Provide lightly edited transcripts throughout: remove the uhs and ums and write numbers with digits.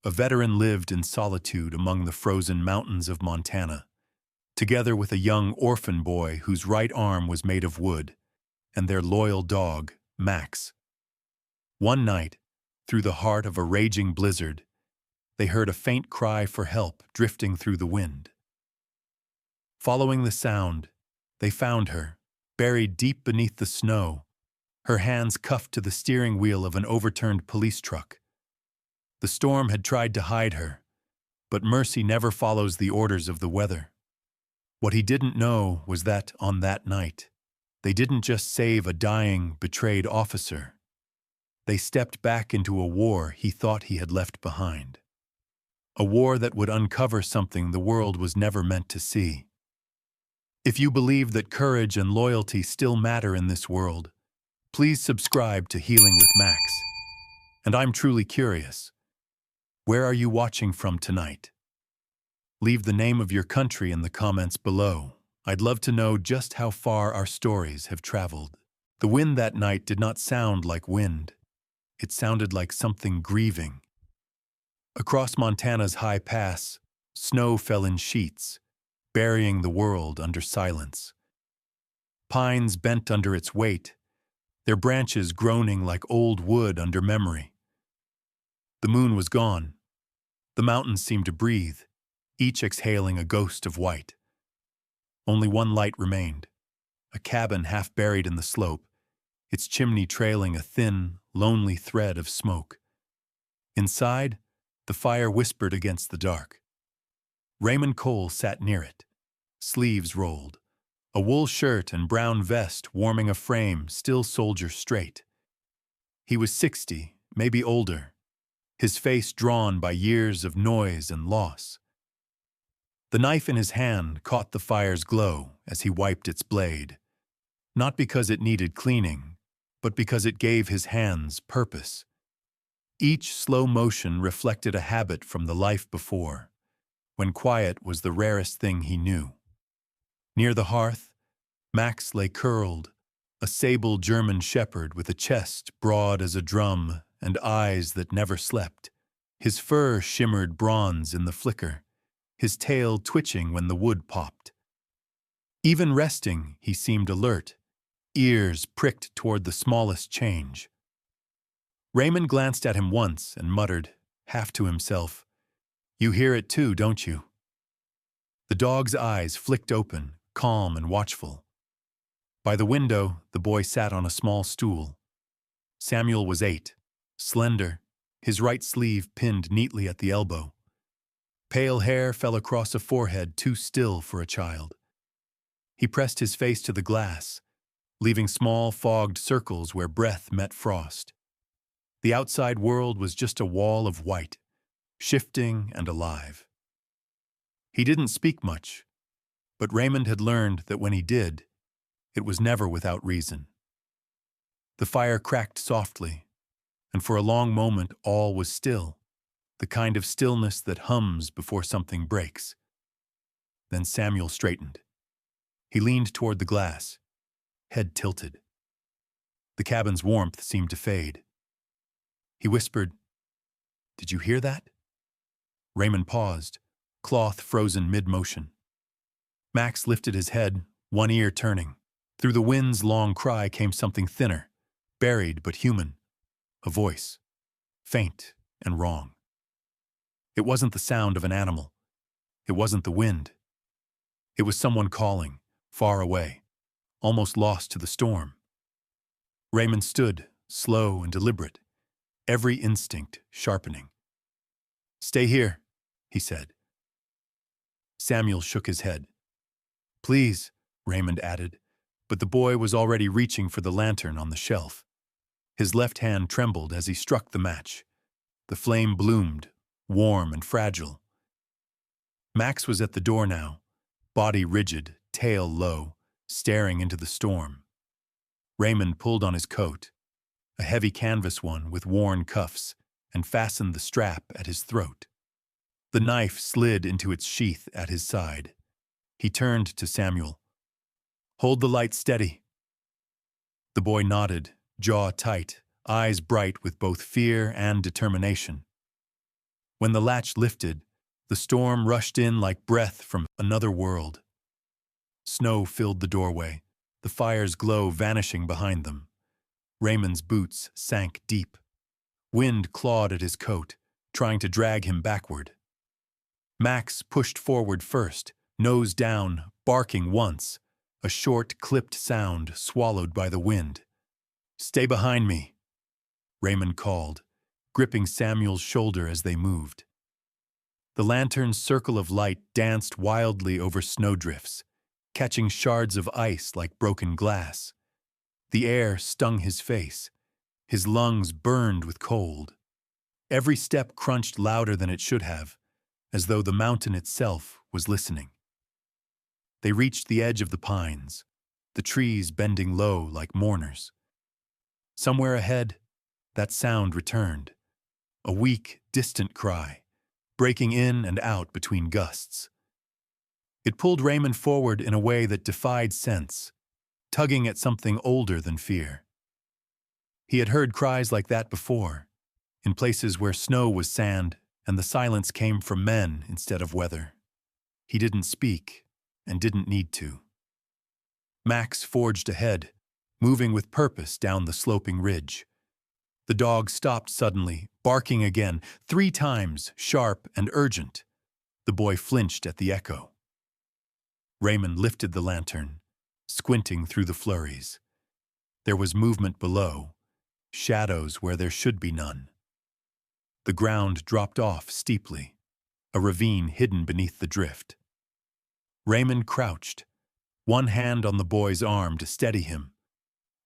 a veteran lived in solitude among the frozen mountains of Montana, together with a young orphan boy whose right arm was made of wood, and their loyal dog, Max. One night, through the heart of a raging blizzard, they heard a faint cry for help drifting through the wind. Following the sound, they found her, buried deep beneath the snow, her hands cuffed to the steering wheel of an overturned police truck. The storm had tried to hide her, but mercy never follows the orders of the weather. What he didn't know was that, on that night, they didn't just save a dying, betrayed officer. They stepped back into a war he thought he had left behind. A war that would uncover something the world was never meant to see. If you believe that courage and loyalty still matter in this world, please subscribe to Healing with Max. And I'm truly curious. Where are you watching from tonight? Leave the name of your country in the comments below. I'd love to know just how far our stories have traveled. The wind that night did not sound like wind. It sounded like something grieving. Across Montana's high pass, snow fell in sheets, burying the world under silence. Pines bent under its weight, their branches groaning like old wood under memory. The moon was gone. The mountains seemed to breathe, each exhaling a ghost of white. Only one light remained, a cabin half buried in the slope, its chimney trailing a thin, lonely thread of smoke. Inside, the fire whispered against the dark. Raymond Cole sat near it, sleeves rolled, a wool shirt and brown vest warming a frame still soldier straight. He was 60, maybe older, his face drawn by years of noise and loss. The knife in his hand caught the fire's glow as he wiped its blade, not because it needed cleaning, but because it gave his hands purpose. Each slow motion reflected a habit from the life before, when quiet was the rarest thing he knew. Near the hearth, Max lay curled, a sable German shepherd with a chest broad as a drum and eyes that never slept. His fur shimmered bronze in the flicker, his tail twitching when the wood popped. Even resting, he seemed alert, ears pricked toward the smallest change. Raymond glanced at him once and muttered, half to himself, "You hear it too, don't you?" The dog's eyes flicked open, calm and watchful. By the window, the boy sat on a small stool. Samuel was 8, slender, his right sleeve pinned neatly at the elbow. Pale hair fell across a forehead too still for a child. He pressed his face to the glass, leaving small fogged circles where breath met frost. The outside world was just a wall of white, shifting and alive. He didn't speak much, but Raymond had learned that when he did, it was never without reason. The fire cracked softly, and for a long moment all was still, the kind of stillness that hums before something breaks. Then Samuel straightened. He leaned toward the glass, head tilted. The cabin's warmth seemed to fade. He whispered, "Did you hear that?" Raymond paused, cloth frozen mid-motion. Max lifted his head, one ear turning. Through the wind's long cry came something thinner, buried but human, a voice, faint and wrong. It wasn't the sound of an animal. It wasn't the wind. It was someone calling, far away, almost lost to the storm. Raymond stood, slow and deliberate, every instinct sharpening. "Stay here," he said. Samuel shook his head. "Please," Raymond added, but the boy was already reaching for the lantern on the shelf. His left hand trembled as he struck the match. The flame bloomed, warm and fragile. Max was at the door now, body rigid, tail low, staring into the storm. Raymond pulled on his coat, a heavy canvas one with worn cuffs, and fastened the strap at his throat. The knife slid into its sheath at his side. He turned to Samuel. "Hold the light steady." The boy nodded, jaw tight, eyes bright with both fear and determination. When the latch lifted, the storm rushed in like breath from another world. Snow filled the doorway, the fire's glow vanishing behind them. Raymond's boots sank deep. Wind clawed at his coat, trying to drag him backward. Max pushed forward first, nose down, barking once, a short, clipped sound swallowed by the wind. "Stay behind me," Raymond called, gripping Samuel's shoulder as they moved. The lantern's circle of light danced wildly over snowdrifts, catching shards of ice like broken glass. The air stung his face. His lungs burned with cold. Every step crunched louder than it should have, as though the mountain itself was listening. They reached the edge of the pines, the trees bending low like mourners. Somewhere ahead, that sound returned, a weak, distant cry, breaking in and out between gusts. It pulled Raymond forward in a way that defied sense, tugging at something older than fear. He had heard cries like that before, in places where snow was sand and the silence came from men instead of weather. He didn't speak and didn't need to. Max forged ahead, moving with purpose down the sloping ridge. The dog stopped suddenly, barking again, 3 times, sharp and urgent. The boy flinched at the echo. Raymond lifted the lantern, squinting through the flurries. There was movement below, shadows where there should be none. The ground dropped off steeply, a ravine hidden beneath the drift. Raymond crouched, one hand on the boy's arm to steady him.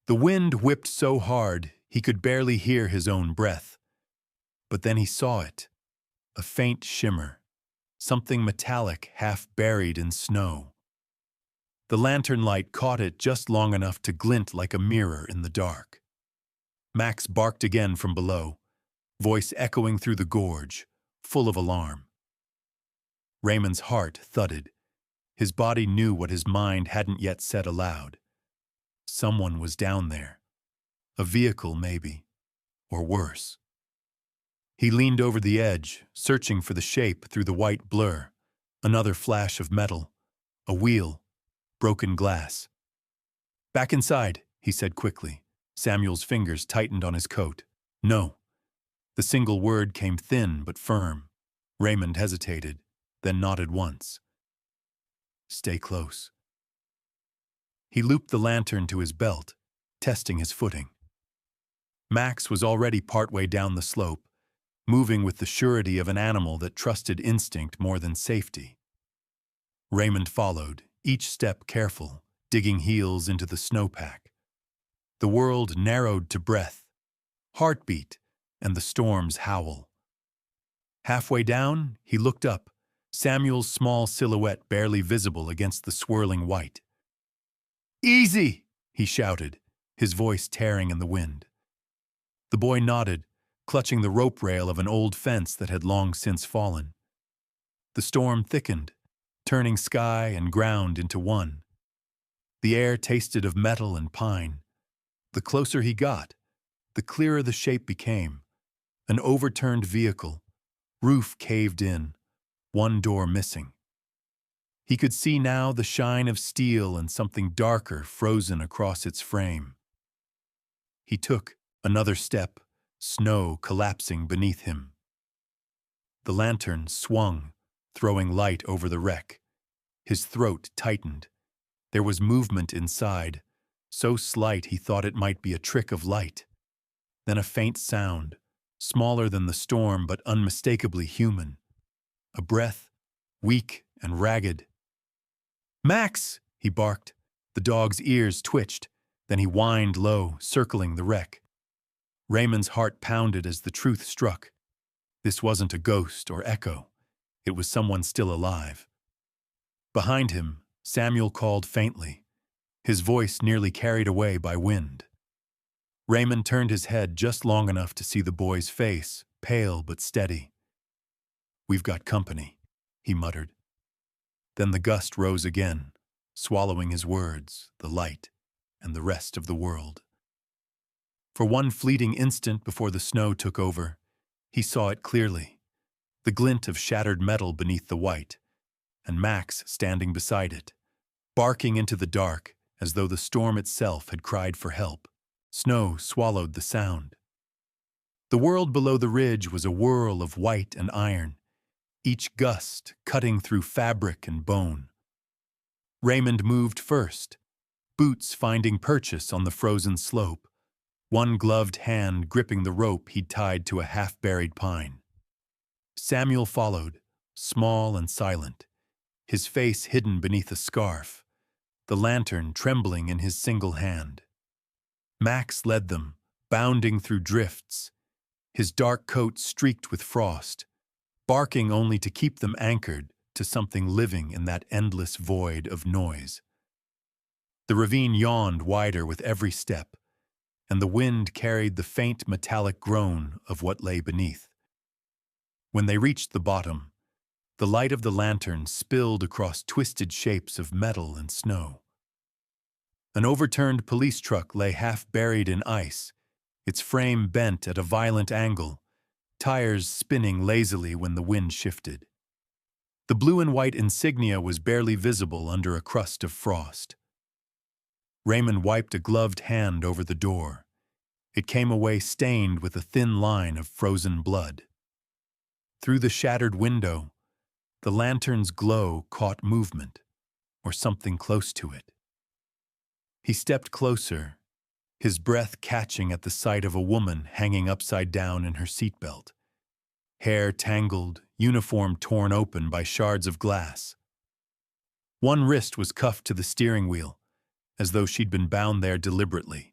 The wind whipped so hard he could barely hear his own breath. But then he saw it, a faint shimmer, something metallic half buried in snow. The lantern light caught it just long enough to glint like a mirror in the dark. Max barked again from below, voice echoing through the gorge, full of alarm. Raymond's heart thudded. His body knew what his mind hadn't yet said aloud. Someone was down there. A vehicle, maybe, or worse. He leaned over the edge, searching for the shape through the white blur. Another flash of metal, a wheel, broken glass. "Back inside," he said quickly. Samuel's fingers tightened on his coat. "No." The single word came thin but firm. Raymond hesitated, then nodded once. "Stay close." He looped the lantern to his belt, testing his footing. Max was already partway down the slope, moving with the surety of an animal that trusted instinct more than safety. Raymond followed, each step careful, digging heels into the snowpack. The world narrowed to breath, heartbeat, and the storm's howl. Halfway down, he looked up, Samuel's small silhouette barely visible against the swirling white. "Easy!" he shouted, his voice tearing in the wind. The boy nodded, clutching the rope rail of an old fence that had long since fallen. The storm thickened, turning sky and ground into one. The air tasted of metal and pine. The closer he got, the clearer the shape became. An overturned vehicle, roof caved in, one door missing. He could see now the shine of steel and something darker frozen across its frame. He took another step, snow collapsing beneath him. The lantern swung, throwing light over the wreck. His throat tightened. There was movement inside, so slight he thought it might be a trick of light. Then a faint sound, smaller than the storm but unmistakably human. A breath, weak and ragged. "Max!" he barked. The dog's ears twitched. Then he whined low, circling the wreck. Raymond's heart pounded as the truth struck. This wasn't a ghost or echo. It was someone still alive. Behind him, Samuel called faintly, his voice nearly carried away by wind. Raymond turned his head just long enough to see the boy's face, pale but steady. "We've got company," he muttered. Then the gust rose again, swallowing his words, the light, and the rest of the world. For one fleeting instant before the snow took over, he saw it clearly. the glint of shattered metal beneath the white, and Max standing beside it, barking into the dark as though the storm itself had cried for help. Snow swallowed the sound. The world below the ridge was a whirl of white and iron, each gust cutting through fabric and bone. Raymond moved first, boots finding purchase on the frozen slope, one gloved hand gripping the rope he'd tied to a half-buried pine. Samuel followed, small and silent, his face hidden beneath a scarf, the lantern trembling in his single hand. Max led them, bounding through drifts, his dark coat streaked with frost, barking only to keep them anchored to something living in that endless void of noise. The ravine yawned wider with every step, and the wind carried the faint metallic groan of what lay beneath. When they reached the bottom, the light of the lantern spilled across twisted shapes of metal and snow. An overturned police truck lay half buried in ice, its frame bent at a violent angle, tires spinning lazily when the wind shifted. The blue and white insignia was barely visible under a crust of frost. Raymond wiped a gloved hand over the door. It came away stained with a thin line of frozen blood. Through the shattered window, the lantern's glow caught movement, or something close to it. He stepped closer, his breath catching at the sight of a woman hanging upside down in her seatbelt, hair tangled, uniform torn open by shards of glass. One wrist was cuffed to the steering wheel, as though she'd been bound there deliberately.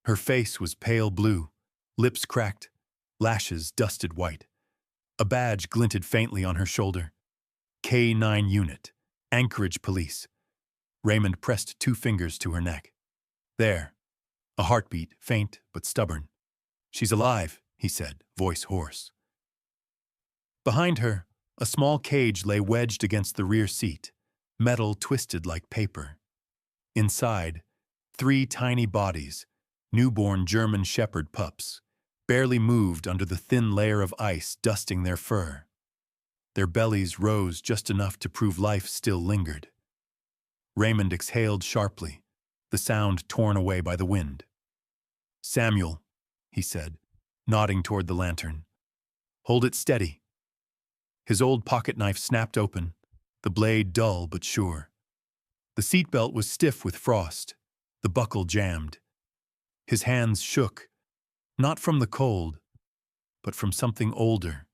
Her face was pale blue, lips cracked, lashes dusted white. A badge glinted faintly on her shoulder. K-9 Unit, Anchorage Police. Raymond pressed 2 fingers to her neck. There. A heartbeat, faint but stubborn. "She's alive," he said, voice hoarse. Behind her, a small cage lay wedged against the rear seat, metal twisted like paper. Inside, 3 tiny bodies, newborn German shepherd pups, barely moved under the thin layer of ice dusting their fur. Their bellies rose just enough to prove life still lingered. Raymond exhaled sharply, the sound torn away by the wind. "Samuel," he said, nodding toward the lantern. "Hold it steady." His old pocket knife snapped open, the blade dull but sure. The seatbelt was stiff with frost, the buckle jammed. His hands shook, not from the cold, but from something older,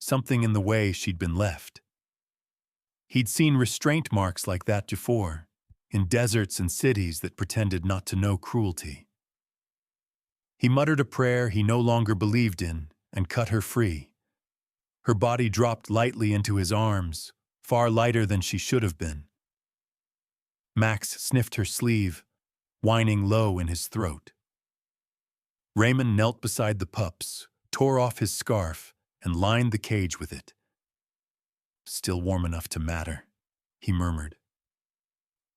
something in the way she'd been left. He'd seen restraint marks like that before, in deserts and cities that pretended not to know cruelty. He muttered a prayer he no longer believed in and cut her free. Her body dropped lightly into his arms, far lighter than she should have been. Max sniffed her sleeve, whining low in his throat. Raymond knelt beside the pups, tore off his scarf, and lined the cage with it. "Still warm enough to matter," he murmured.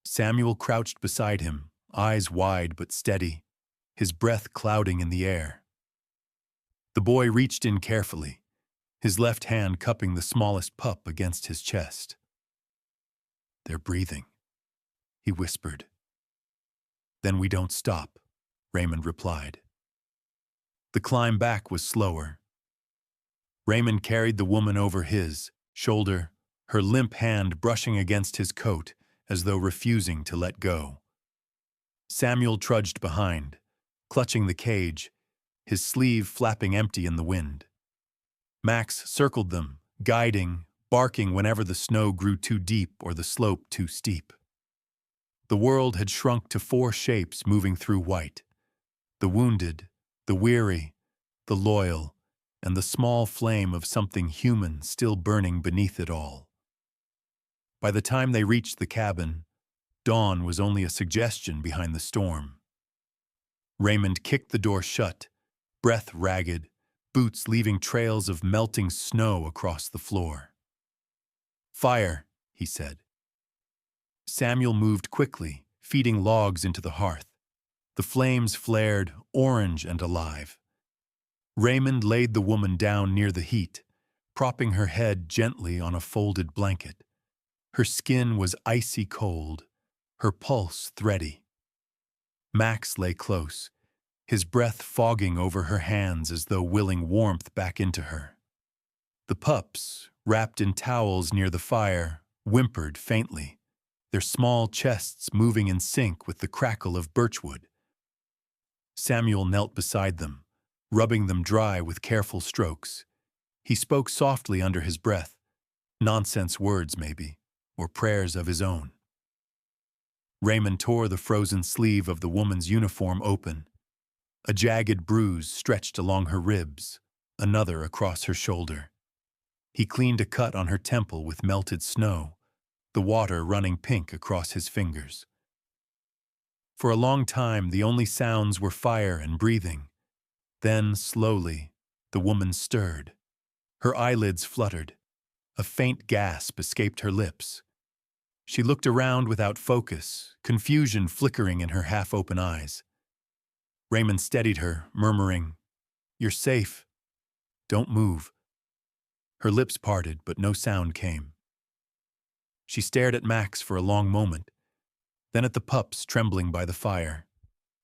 Samuel crouched beside him, eyes wide but steady, his breath clouding in the air. The boy reached in carefully, his left hand cupping the smallest pup against his chest. "They're breathing," he whispered. "Then we don't stop," Raymond replied. The climb back was slower. Raymond carried the woman over his shoulder, her limp hand brushing against his coat as though refusing to let go. Samuel trudged behind, clutching the cage, his sleeve flapping empty in the wind. Max circled them, guiding, barking whenever the snow grew too deep or the slope too steep. The world had shrunk to 4 shapes moving through white: the wounded, the weary, the loyal, and the small flame of something human still burning beneath it all. By the time they reached the cabin, dawn was only a suggestion behind the storm. Raymond kicked the door shut, breath ragged, boots leaving trails of melting snow across the floor. "Fire," he said. Samuel moved quickly, feeding logs into the hearth. The flames flared, orange and alive. Raymond laid the woman down near the heat, propping her head gently on a folded blanket. Her skin was icy cold, her pulse thready. Max lay close, his breath fogging over her hands as though willing warmth back into her. The pups, wrapped in towels near the fire, whimpered faintly, their small chests moving in sync with the crackle of birchwood. Samuel knelt beside them, rubbing them dry with careful strokes. He spoke softly under his breath, nonsense words maybe, or prayers of his own. Raymond tore the frozen sleeve of the woman's uniform open. A jagged bruise stretched along her ribs, another across her shoulder. He cleaned a cut on her temple with melted snow, the water running pink across his fingers. For a long time, the only sounds were fire and breathing. Then, slowly, the woman stirred. Her eyelids fluttered. A faint gasp escaped her lips. She looked around without focus, confusion flickering in her half-open eyes. Raymond steadied her, murmuring, "You're safe. Don't move." Her lips parted, but no sound came. She stared at Max for a long moment, then at the pups trembling by the fire,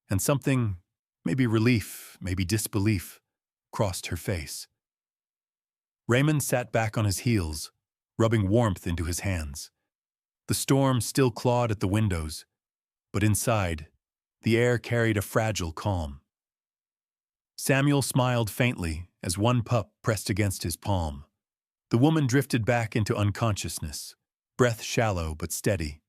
and something, maybe relief, maybe disbelief, crossed her face. Raymond sat back on his heels, rubbing warmth into his hands. The storm still clawed at the windows, but inside, the air carried a fragile calm. Samuel smiled faintly as one pup pressed against his palm. The woman drifted back into unconsciousness, breath shallow but steady.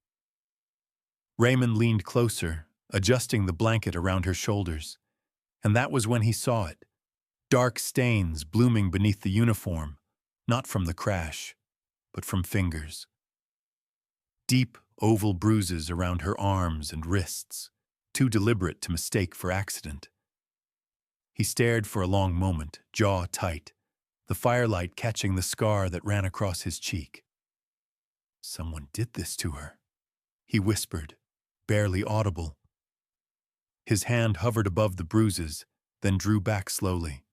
Raymond leaned closer, adjusting the blanket around her shoulders, and that was when he saw it. Dark stains blooming beneath the uniform, not from the crash, but from fingers. Deep, oval bruises around her arms and wrists, too deliberate to mistake for accident. He stared for a long moment, jaw tight, the firelight catching the scar that ran across his cheek. "Someone did this to her," he whispered, barely audible. His hand hovered above the bruises, then drew back slowly.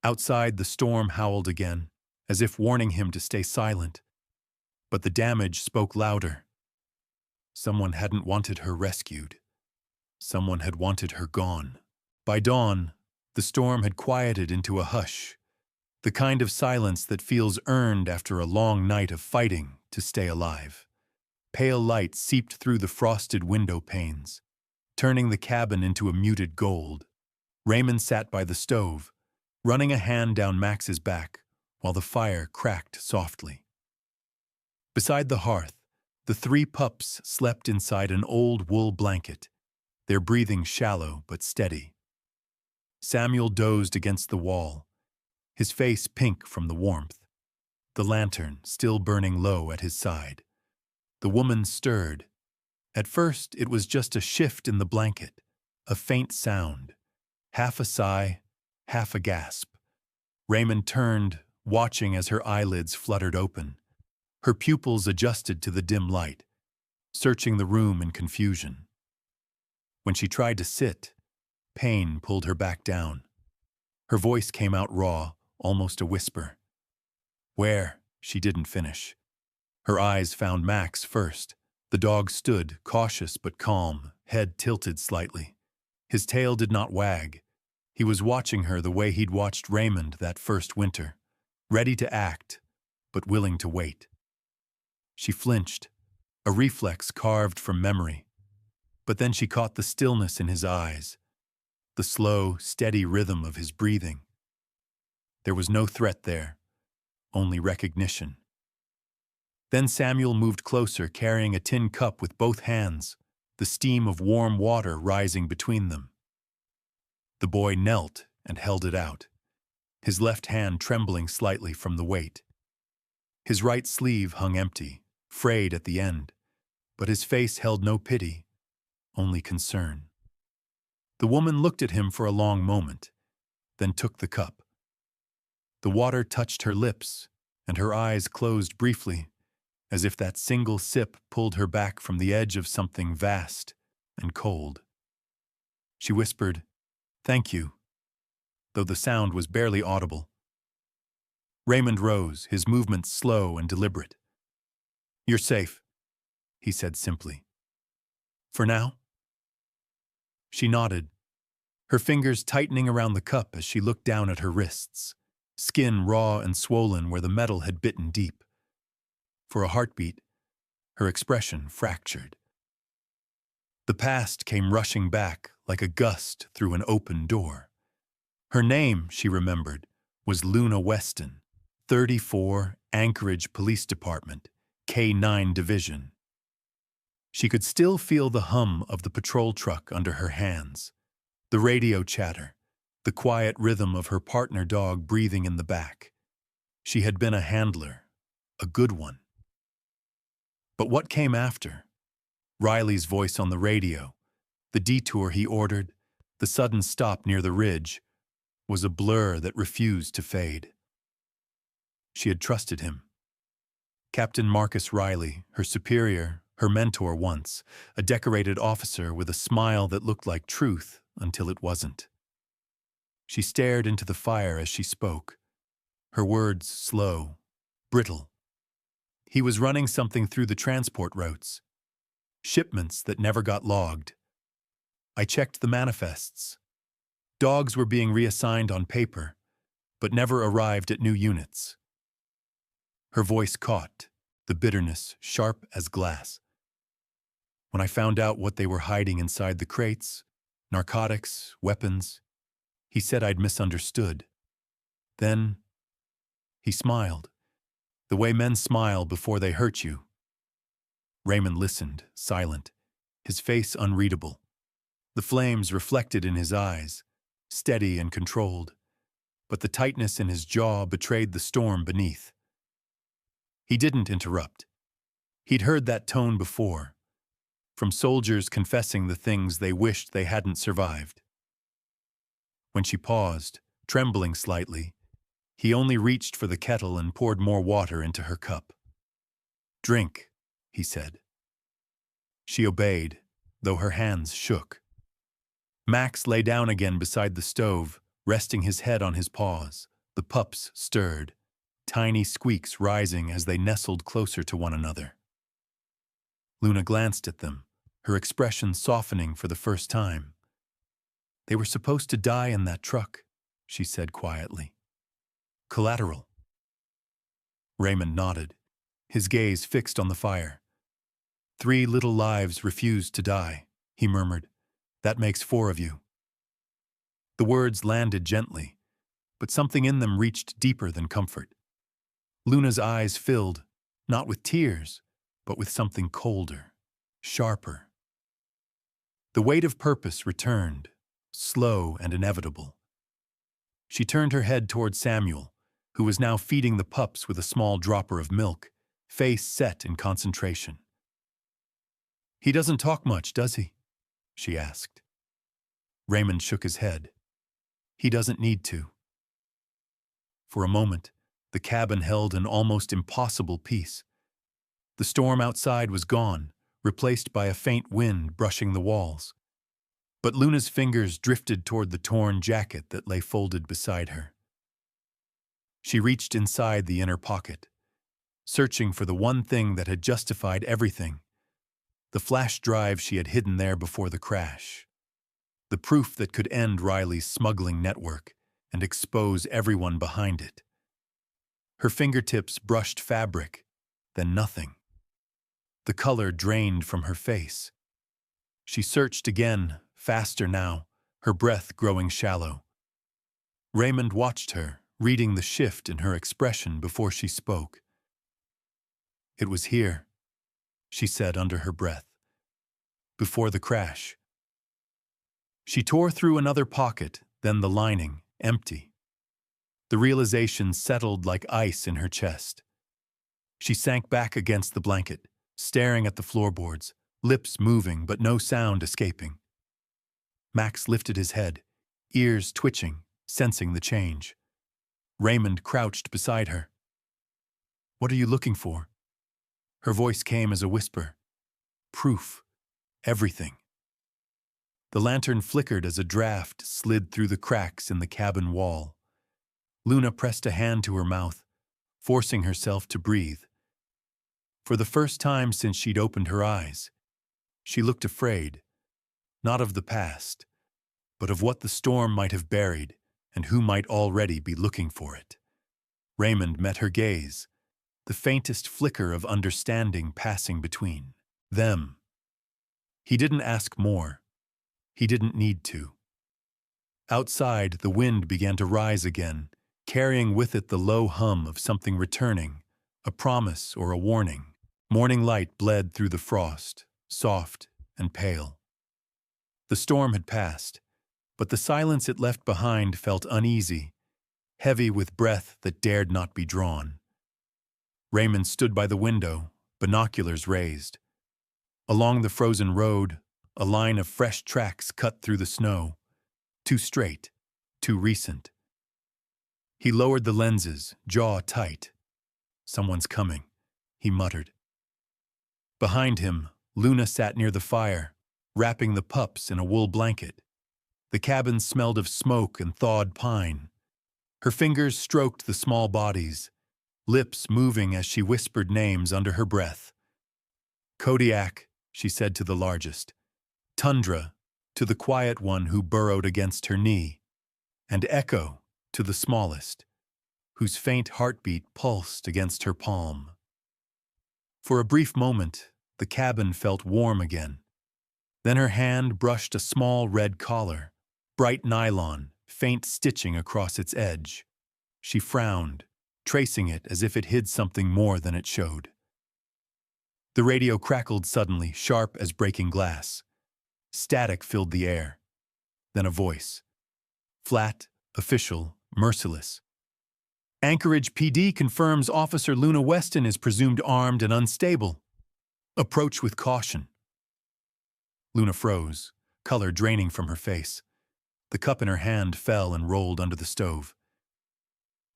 Outside, the storm howled again, as if warning him to stay silent. But the damage spoke louder. Someone hadn't wanted her rescued. Someone had wanted her gone. By dawn, the storm had quieted into a hush, the kind of silence that feels earned after a long night of fighting to stay alive. Pale light seeped through the frosted window panes, turning the cabin into a muted gold. Raymond sat by the stove, running a hand down Max's back while the fire cracked softly. Beside the hearth, the three pups slept inside an old wool blanket, their breathing shallow but steady. Samuel dozed against the wall, his face pink from the warmth, the lantern still burning low at his side. The woman stirred. At first, it was just a shift in the blanket, a faint sound, half a sigh, half a gasp. Raymond turned, watching as her eyelids fluttered open. Her pupils adjusted to the dim light, searching the room in confusion. When she tried to sit, pain pulled her back down. Her voice came out raw, almost a whisper. "Where?" She didn't finish. Her eyes found Max first. The dog stood, cautious but calm, head tilted slightly. His tail did not wag. He was watching her the way he'd watched Raymond that first winter, ready to act, but willing to wait. She flinched, a reflex carved from memory. But then she caught the stillness in his eyes, the slow, steady rhythm of his breathing. There was no threat there, only recognition. Then Samuel moved closer, carrying a tin cup with both hands, the steam of warm water rising between them. The boy knelt and held it out, his left hand trembling slightly from the weight. His right sleeve hung empty, frayed at the end, but his face held no pity, only concern. The woman looked at him for a long moment, then took the cup. The water touched her lips, and her eyes closed briefly, as if that single sip pulled her back from the edge of something vast and cold. She whispered, "Thank you," though the sound was barely audible. Raymond rose, his movements slow and deliberate. "You're safe," he said simply. "For now?" She nodded, her fingers tightening around the cup as she looked down at her wrists, skin raw and swollen where the metal had bitten deep. For a heartbeat, her expression fractured. The past came rushing back like a gust through an open door. Her name, she remembered, was Luna Weston, 34, Anchorage Police Department, K-9 Division. She could still feel the hum of the patrol truck under her hands, the radio chatter, the quiet rhythm of her partner dog breathing in the back. She had been a handler, a good one. But what came after? Riley's voice on the radio, the detour he ordered, the sudden stop near the ridge, was a blur that refused to fade. She had trusted him. Captain Marcus Riley, her superior, her mentor once, a decorated officer with a smile that looked like truth until it wasn't. She stared into the fire as she spoke, her words slow, brittle. He was running something through the transport routes, shipments that never got logged. I checked the manifests. Dogs were being reassigned on paper, but never arrived at new units. Her voice caught, the bitterness sharp as glass. When I found out what they were hiding inside the crates, narcotics, weapons, he said I'd misunderstood. Then, he smiled, the way men smile before they hurt you. Raymond listened, silent, his face unreadable. The flames reflected in his eyes, steady and controlled, but the tightness in his jaw betrayed the storm beneath. He didn't interrupt. He'd heard that tone before, from soldiers confessing the things they wished they hadn't survived. When she paused, trembling slightly, he only reached for the kettle and poured more water into her cup. "Drink," he said. She obeyed, though her hands shook. Max lay down again beside the stove, resting his head on his paws. The pups stirred, tiny squeaks rising as they nestled closer to one another. Luna glanced at them, her expression softening for the first time. "They were supposed to die in that truck," she said quietly. "Collateral." Raymond nodded, his gaze fixed on the fire. "3 little lives refused to die," he murmured. "That makes 4 of you." The words landed gently, but something in them reached deeper than comfort. Luna's eyes filled, not with tears, but with something colder, sharper. The weight of purpose returned, slow and inevitable. She turned her head toward Samuel, who was now feeding the pups with a small dropper of milk, face set in concentration. "He doesn't talk much, does he?" she asked. Raymond shook his head. "He doesn't need to." For a moment, the cabin held an almost impossible peace. The storm outside was gone, replaced by a faint wind brushing the walls. But Luna's fingers drifted toward the torn jacket that lay folded beside her. She reached inside the inner pocket, searching for the one thing that had justified everything, the flash drive she had hidden there before the crash, the proof that could end Riley's smuggling network and expose everyone behind it. Her fingertips brushed fabric, then nothing. The color drained from her face. She searched again, faster now, her breath growing shallow. Raymond watched her, reading the shift in her expression before she spoke. "It was here," she said under her breath. "Before the crash." She tore through another pocket, then the lining, empty. The realization settled like ice in her chest. She sank back against the blanket, staring at the floorboards, lips moving but no sound escaping. Max lifted his head, ears twitching, sensing the change. Raymond crouched beside her. "What are you looking for?" Her voice came as a whisper. "Proof. Everything." The lantern flickered as a draft slid through the cracks in the cabin wall. Luna pressed a hand to her mouth, forcing herself to breathe. For the first time since she'd opened her eyes, she looked afraid, not of the past, but of what the storm might have buried and who might already be looking for it. Raymond met her gaze, the faintest flicker of understanding passing between them. He didn't ask more. He didn't need to. Outside, the wind began to rise again, carrying with it the low hum of something returning, a promise or a warning. Morning light bled through the frost, soft and pale. The storm had passed, but the silence it left behind felt uneasy, heavy with breath that dared not be drawn. Raymond stood by the window, binoculars raised. Along the frozen road, a line of fresh tracks cut through the snow, too straight, too recent. He lowered the lenses, jaw tight. "Someone's coming," he muttered. Behind him, Luna sat near the fire, wrapping the pups in a wool blanket. The cabin smelled of smoke and thawed pine. Her fingers stroked the small bodies, lips moving as she whispered names under her breath. "Kodiak," she said to the largest. "Tundra," to the quiet one who burrowed against her knee. And Echo, to the smallest, whose faint heartbeat pulsed against her palm. For a brief moment, the cabin felt warm again. Then her hand brushed a small red collar, bright nylon, faint stitching across its edge. She frowned, tracing it as if it hid something more than it showed. The radio crackled suddenly, sharp as breaking glass. Static filled the air. Then a voice. Flat, official, merciless. "Anchorage PD confirms Officer Luna Weston is presumed armed and unstable. Approach with caution." Luna froze, color draining from her face. The cup in her hand fell and rolled under the stove.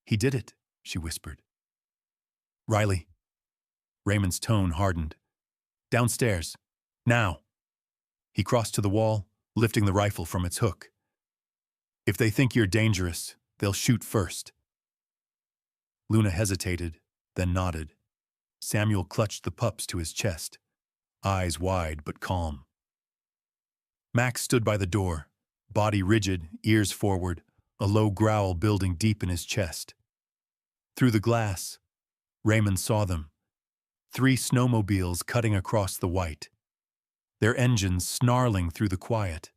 "He did it," she whispered. "Riley." Raymond's tone hardened. "Downstairs. Now." He crossed to the wall, lifting the rifle from its hook. "If they think you're dangerous, they'll shoot first." Luna hesitated, then nodded. Samuel clutched the pups to his chest, eyes wide but calm. Max stood by the door, body rigid, ears forward, a low growl building deep in his chest. Through the glass, Raymond saw them. 3 snowmobiles cutting across the white, their engines snarling through the quiet.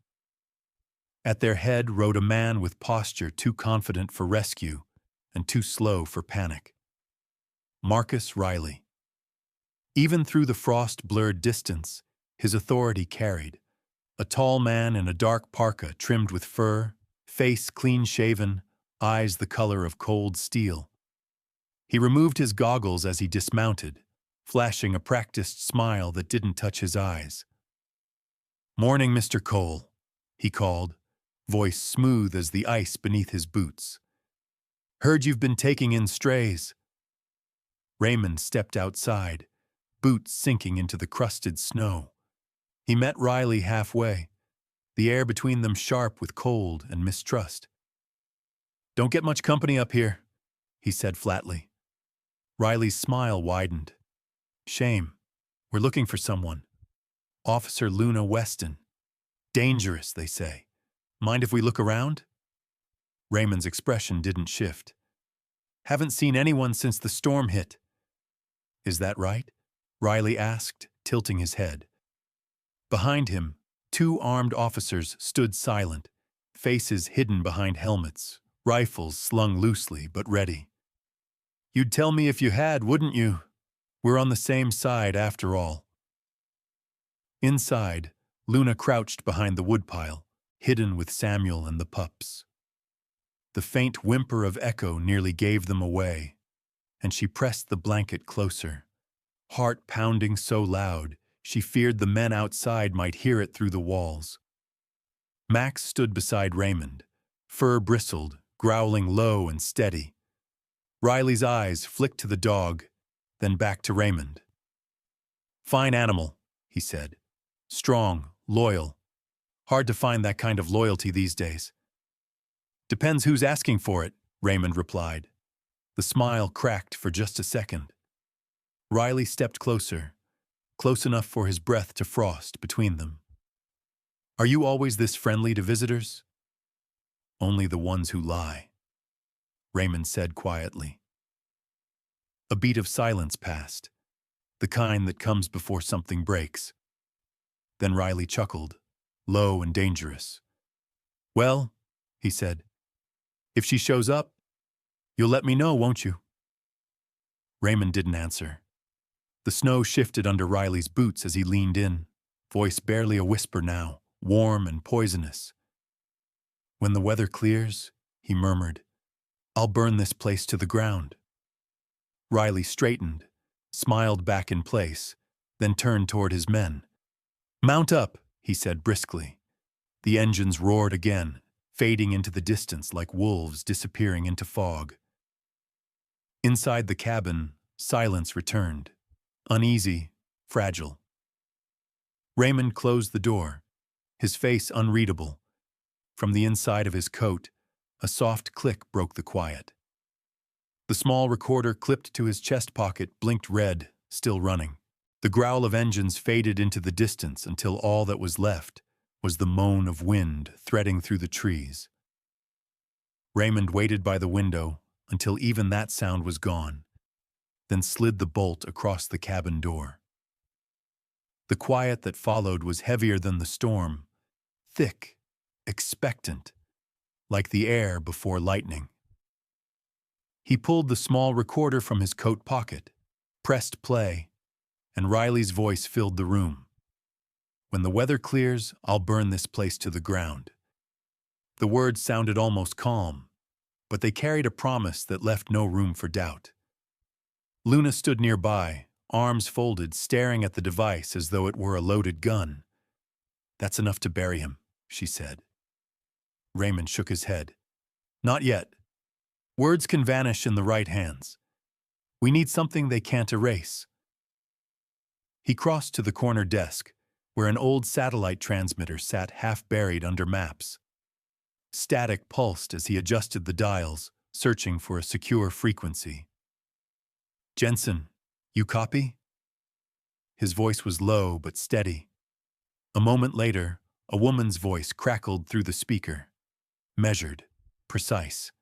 At their head rode a man with posture too confident for rescue and too slow for panic. Marcus Riley. Even through the frost-blurred distance, his authority carried. A tall man in a dark parka trimmed with fur, face clean-shaven, eyes the color of cold steel. He removed his goggles as he dismounted, flashing a practiced smile that didn't touch his eyes. "Morning, Mr. Cole," he called, voice smooth as the ice beneath his boots. "Heard you've been taking in strays." Raymond stepped outside, boots sinking into the crusted snow. He met Riley halfway, the air between them sharp with cold and mistrust. "Don't get much company up here," he said flatly. Riley's smile widened. "Shame. We're looking for someone. Officer Luna Weston. Dangerous, they say. Mind if we look around?" Raymond's expression didn't shift. "Haven't seen anyone since the storm hit." "Is that right?" Riley asked, tilting his head. Behind him, 2 armed officers stood silent, faces hidden behind helmets, rifles slung loosely but ready. "You'd tell me if you had, wouldn't you? We're on the same side after all." Inside, Luna crouched behind the woodpile, hidden with Samuel and the pups. The faint whimper of Echo nearly gave them away, and she pressed the blanket closer, heart pounding so loud she feared the men outside might hear it through the walls. Max stood beside Raymond, fur bristled, growling low and steady. Riley's eyes flicked to the dog, then back to Raymond. "Fine animal," he said. "Strong, loyal. Hard to find that kind of loyalty these days." "Depends who's asking for it," Raymond replied. The smile cracked for just a second. Riley stepped closer, close enough for his breath to frost between them. "Are you always this friendly to visitors?" "Only the ones who lie," Raymond said quietly. A beat of silence passed, the kind that comes before something breaks. Then Riley chuckled, low and dangerous. "Well," he said, "if she shows up, you'll let me know, won't you?" Raymond didn't answer. The snow shifted under Riley's boots as he leaned in, voice barely a whisper now, warm and poisonous. "When the weather clears," he murmured, "I'll burn this place to the ground." Riley straightened, smiled back in place, then turned toward his men. "Mount up," he said briskly. The engines roared again, fading into the distance like wolves disappearing into fog. Inside the cabin, silence returned, uneasy, fragile. Raymond closed the door, his face unreadable. From the inside of his coat, a soft click broke the quiet. The small recorder clipped to his chest pocket blinked red, still running. The growl of engines faded into the distance until all that was left was the moan of wind threading through the trees. Raymond waited by the window until even that sound was gone, then slid the bolt across the cabin door. The quiet that followed was heavier than the storm, thick, expectant, like the air before lightning. He pulled the small recorder from his coat pocket, pressed play, and Riley's voice filled the room. "When the weather clears, I'll burn this place to the ground." The words sounded almost calm, but they carried a promise that left no room for doubt. Luna stood nearby, arms folded, staring at the device as though it were a loaded gun. "That's enough to bury him," she said. Raymond shook his head. "Not yet. Words can vanish in the right hands. We need something they can't erase." He crossed to the corner desk, where an old satellite transmitter sat half-buried under maps. Static pulsed as he adjusted the dials, searching for a secure frequency. "Jensen, you copy?" His voice was low but steady. A moment later, a woman's voice crackled through the speaker. Measured, precise.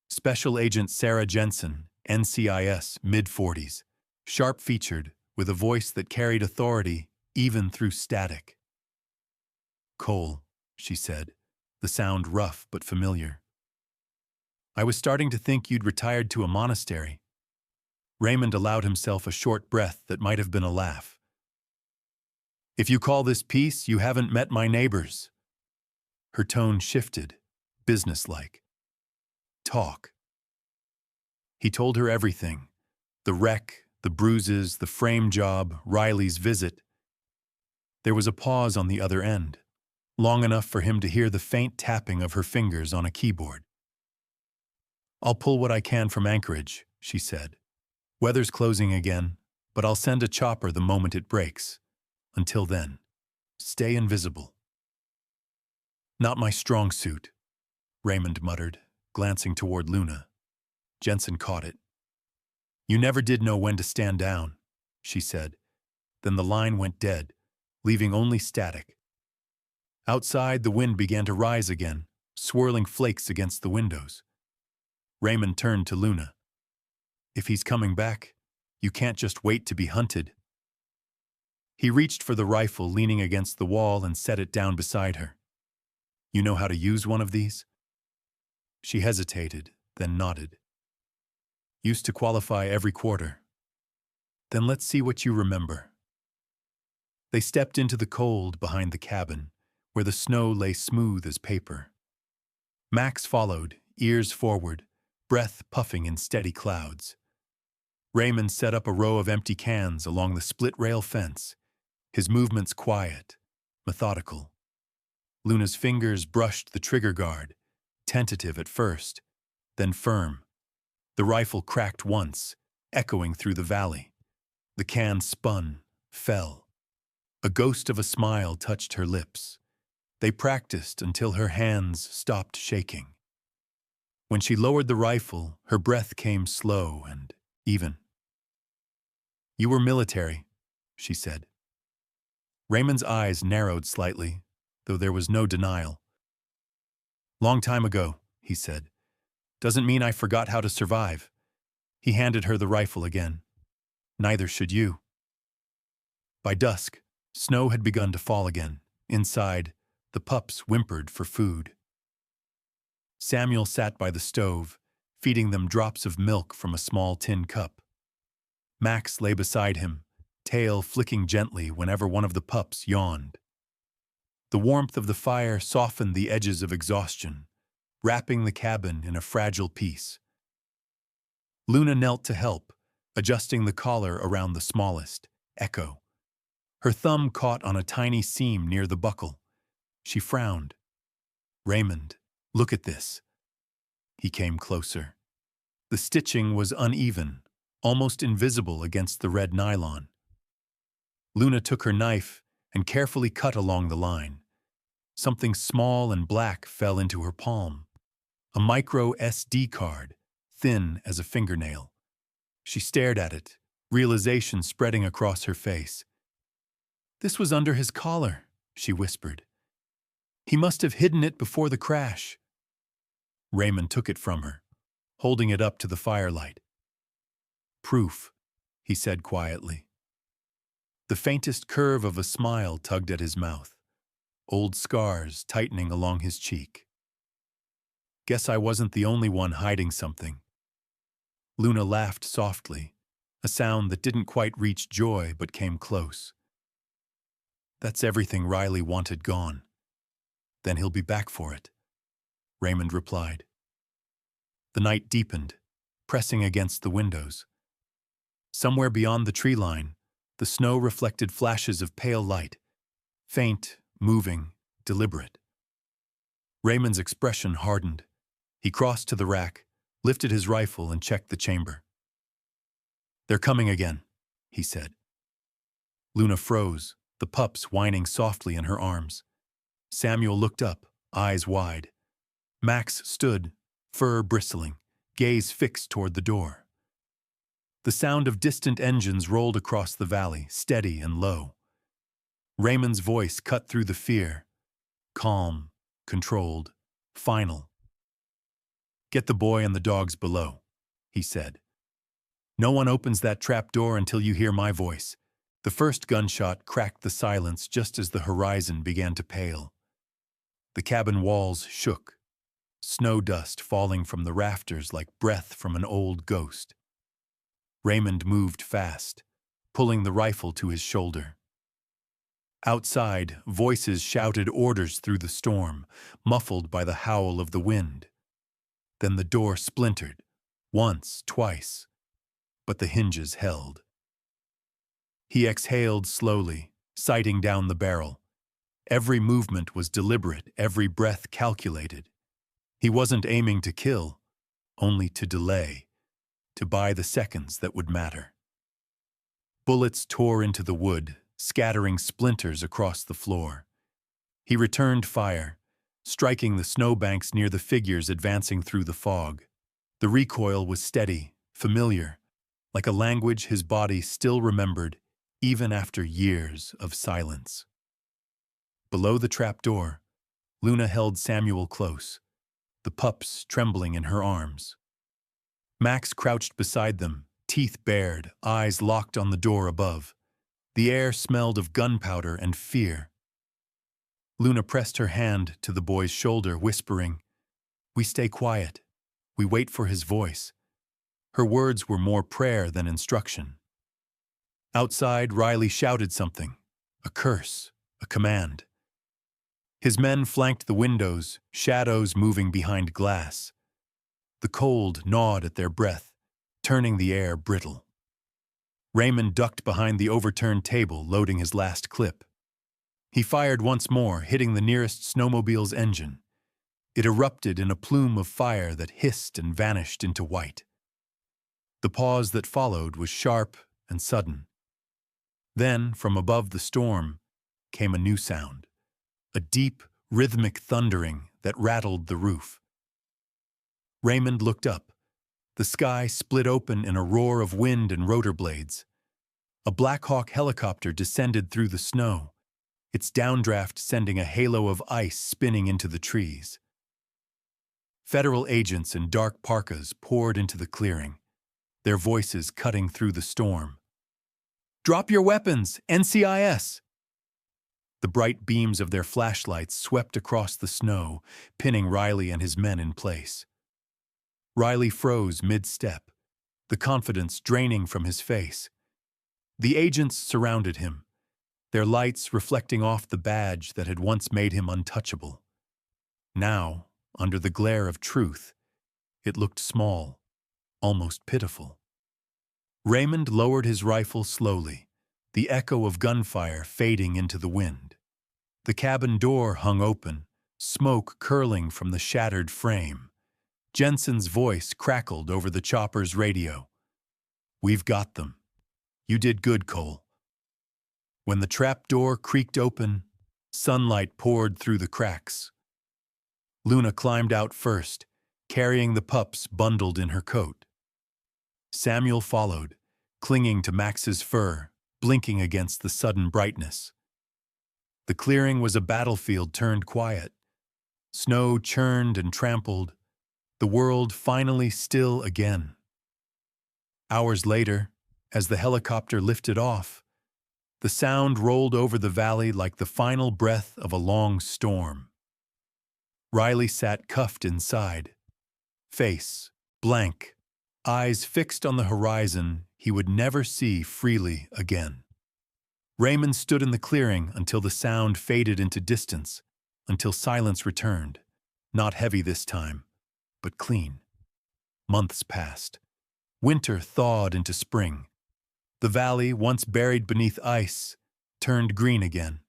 Special Agent Sarah Jensen, NCIS, mid-40s, sharp-featured, with a voice that carried authority even through static. "Cole," she said, the sound rough but familiar. "I was starting to think you'd retired to a monastery." Raymond allowed himself a short breath that might have been a laugh. "If you call this peace, you haven't met my neighbors." Her tone shifted, businesslike. "Talk." He told her everything. The wreck, the bruises, the frame job, Riley's visit. There was a pause on the other end, long enough for him to hear the faint tapping of her fingers on a keyboard. "I'll pull what I can from Anchorage," she said. "Weather's closing again, but I'll send a chopper the moment it breaks. Until then, stay invisible." "Not my strong suit," Raymond muttered, glancing toward Luna. Jensen caught it. "You never did know when to stand down," she said. Then the line went dead, leaving only static. Outside, the wind began to rise again, swirling flakes against the windows. Raymond turned to Luna. "If he's coming back, you can't just wait to be hunted." He reached for the rifle leaning against the wall and set it down beside her. "You know how to use one of these?" She hesitated, then nodded. "Used to qualify every quarter." "Then let's see what you remember." They stepped into the cold behind the cabin, where the snow lay smooth as paper. Max followed, ears forward, breath puffing in steady clouds. Raymond set up a row of empty cans along the split-rail fence, his movements quiet, methodical. Luna's fingers brushed the trigger guard, tentative at first, then firm. The rifle cracked once, echoing through the valley. The can spun, fell. A ghost of a smile touched her lips. They practiced until her hands stopped shaking. When she lowered the rifle, her breath came slow and even. "You were military," she said. Raymond's eyes narrowed slightly, though there was no denial. "Long time ago," he said. "Doesn't mean I forgot how to survive." He handed her the rifle again. "Neither should you." By dusk, snow had begun to fall again. Inside, the pups whimpered for food. Samuel sat by the stove, feeding them drops of milk from a small tin cup. Max lay beside him, tail flicking gently whenever one of the pups yawned. The warmth of the fire softened the edges of exhaustion, wrapping the cabin in a fragile peace. Luna knelt to help, adjusting the collar around the smallest, Echo. Her thumb caught on a tiny seam near the buckle. She frowned. "Raymond, look at this." He came closer. The stitching was uneven, almost invisible against the red nylon. Luna took her knife and carefully cut along the line. Something small and black fell into her palm. A micro SD card, thin as a fingernail. She stared at it, realization spreading across her face. "This was under his collar," she whispered. "He must have hidden it before the crash." Raymond took it from her, holding it up to the firelight. "Proof," he said quietly. The faintest curve of a smile tugged at his mouth, old scars tightening along his cheek. "Guess I wasn't the only one hiding something." Luna laughed softly, a sound that didn't quite reach joy but came close. "That's everything Riley wanted gone. Then he'll be back for it," Raymond replied. The night deepened, pressing against the windows. Somewhere beyond the tree line, the snow reflected flashes of pale light, faint, moving, deliberate. Raymond's expression hardened. He crossed to the rack, lifted his rifle, and checked the chamber. "They're coming again," he said. Luna froze, the pups whining softly in her arms. Samuel looked up, eyes wide. Max stood, fur bristling, gaze fixed toward the door. The sound of distant engines rolled across the valley, steady and low. Raymond's voice cut through the fear. Calm, controlled, final. "Get the boy and the dogs below," he said. "No one opens that trap door until you hear my voice." The first gunshot cracked the silence just as the horizon began to pale. The cabin walls shook, snow dust falling from the rafters like breath from an old ghost. Raymond moved fast, pulling the rifle to his shoulder. Outside, voices shouted orders through the storm, muffled by the howl of the wind. Then the door splintered, once, twice, but the hinges held. He exhaled slowly, sighting down the barrel. Every movement was deliberate, every breath calculated. He wasn't aiming to kill, only to delay, to buy the seconds that would matter. Bullets tore into the wood, scattering splinters across the floor. He returned fire, striking the snowbanks near the figures advancing through the fog. The recoil was steady, familiar, like a language his body still remembered, even after years of silence. Below the trapdoor, Luna held Samuel close, the pups trembling in her arms. Max crouched beside them, teeth bared, eyes locked on the door above. The air smelled of gunpowder and fear. Luna pressed her hand to the boy's shoulder, whispering, "We stay quiet. We wait for his voice." Her words were more prayer than instruction. Outside, Riley shouted something, a curse, a command. His men flanked the windows, shadows moving behind glass. The cold gnawed at their breath, turning the air brittle. Raymond ducked behind the overturned table, loading his last clip. He fired once more, hitting the nearest snowmobile's engine. It erupted in a plume of fire that hissed and vanished into white. The pause that followed was sharp and sudden. Then, from above the storm, came a new sound, a deep, rhythmic thundering that rattled the roof. Raymond looked up. The sky split open in a roar of wind and rotor blades. A Black Hawk helicopter descended through the snow, its downdraft sending a halo of ice spinning into the trees. Federal agents in dark parkas poured into the clearing, their voices cutting through the storm. "Drop your weapons! NCIS!" The bright beams of their flashlights swept across the snow, pinning Riley and his men in place. Riley froze mid-step, the confidence draining from his face. The agents surrounded him, their lights reflecting off the badge that had once made him untouchable. Now, under the glare of truth, it looked small, almost pitiful. Raymond lowered his rifle slowly, the echo of gunfire fading into the wind. The cabin door hung open, smoke curling from the shattered frame. Jensen's voice crackled over the chopper's radio. "We've got them. You did good, Cole." When the trap door creaked open, sunlight poured through the cracks. Luna climbed out first, carrying the pups bundled in her coat. Samuel followed, clinging to Max's fur, blinking against the sudden brightness. The clearing was a battlefield turned quiet. Snow churned and trampled, the world finally still again. Hours later, as the helicopter lifted off, the sound rolled over the valley like the final breath of a long storm. Riley sat cuffed inside, face blank, eyes fixed on the horizon he would never see freely again. Raymond stood in the clearing until the sound faded into distance, until silence returned, not heavy this time, but clean. Months passed. Winter thawed into spring. The valley, once buried beneath ice, turned green again.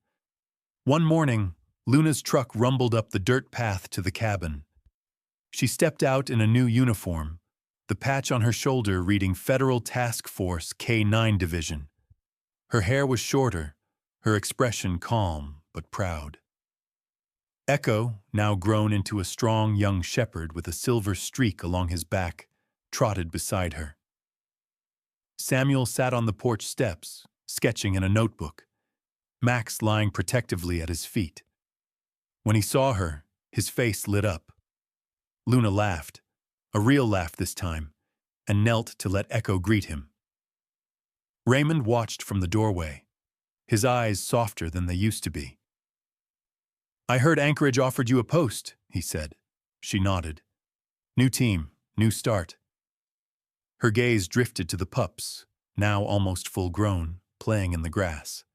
One morning, Luna's truck rumbled up the dirt path to the cabin. She stepped out in a new uniform, the patch on her shoulder reading Federal Task Force K-9 Division. Her hair was shorter, her expression calm but proud. Echo, now grown into a strong young shepherd with a silver streak along his back, trotted beside her. Samuel sat on the porch steps, sketching in a notebook, Max lying protectively at his feet. When he saw her, his face lit up. Luna laughed, a real laugh this time, and knelt to let Echo greet him. Raymond watched from the doorway, his eyes softer than they used to be. "I heard Anchorage offered you a post," he said. She nodded. "New team, new start." Her gaze drifted to the pups, now almost full-grown, playing in the grass.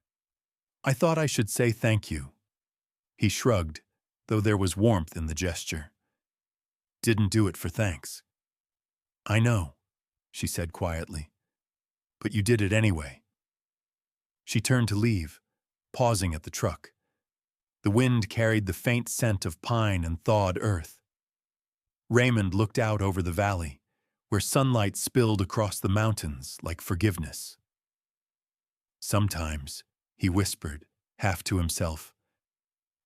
"I thought I should say thank you." He shrugged, though there was warmth in the gesture. "Didn't do it for thanks." "I know," she said quietly. "But you did it anyway." She turned to leave, pausing at the truck. The wind carried the faint scent of pine and thawed earth. Raymond looked out over the valley, where sunlight spilled across the mountains like forgiveness. "Sometimes," he whispered, half to himself,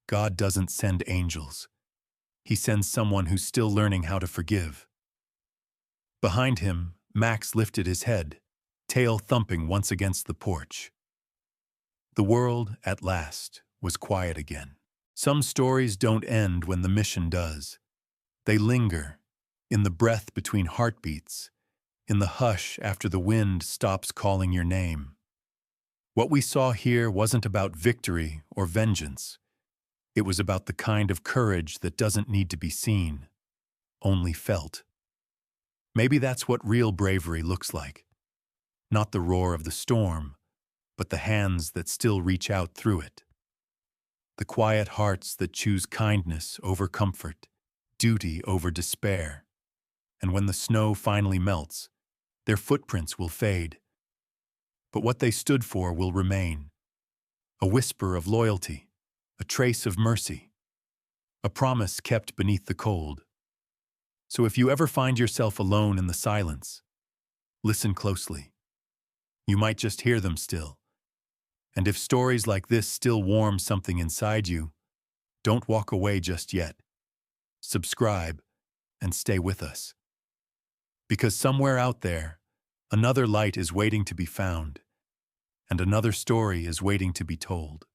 "God doesn't send angels. He sends someone who's still learning how to forgive." Behind him, Max lifted his head, tail thumping once against the porch. The world, at last, was quiet again. Some stories don't end when the mission does. They linger, in the breath between heartbeats, in the hush after the wind stops calling your name. What we saw here wasn't about victory or vengeance. It was about the kind of courage that doesn't need to be seen, only felt. Maybe that's what real bravery looks like. Not the roar of the storm, but the hands that still reach out through it. The quiet hearts that choose kindness over comfort, duty over despair. And when the snow finally melts, their footprints will fade. But what they stood for will remain. A whisper of loyalty, a trace of mercy, a promise kept beneath the cold. So if you ever find yourself alone in the silence, listen closely. You might just hear them still. And if stories like this still warm something inside you, don't walk away just yet. Subscribe and stay with us. Because somewhere out there, another light is waiting to be found, and another story is waiting to be told.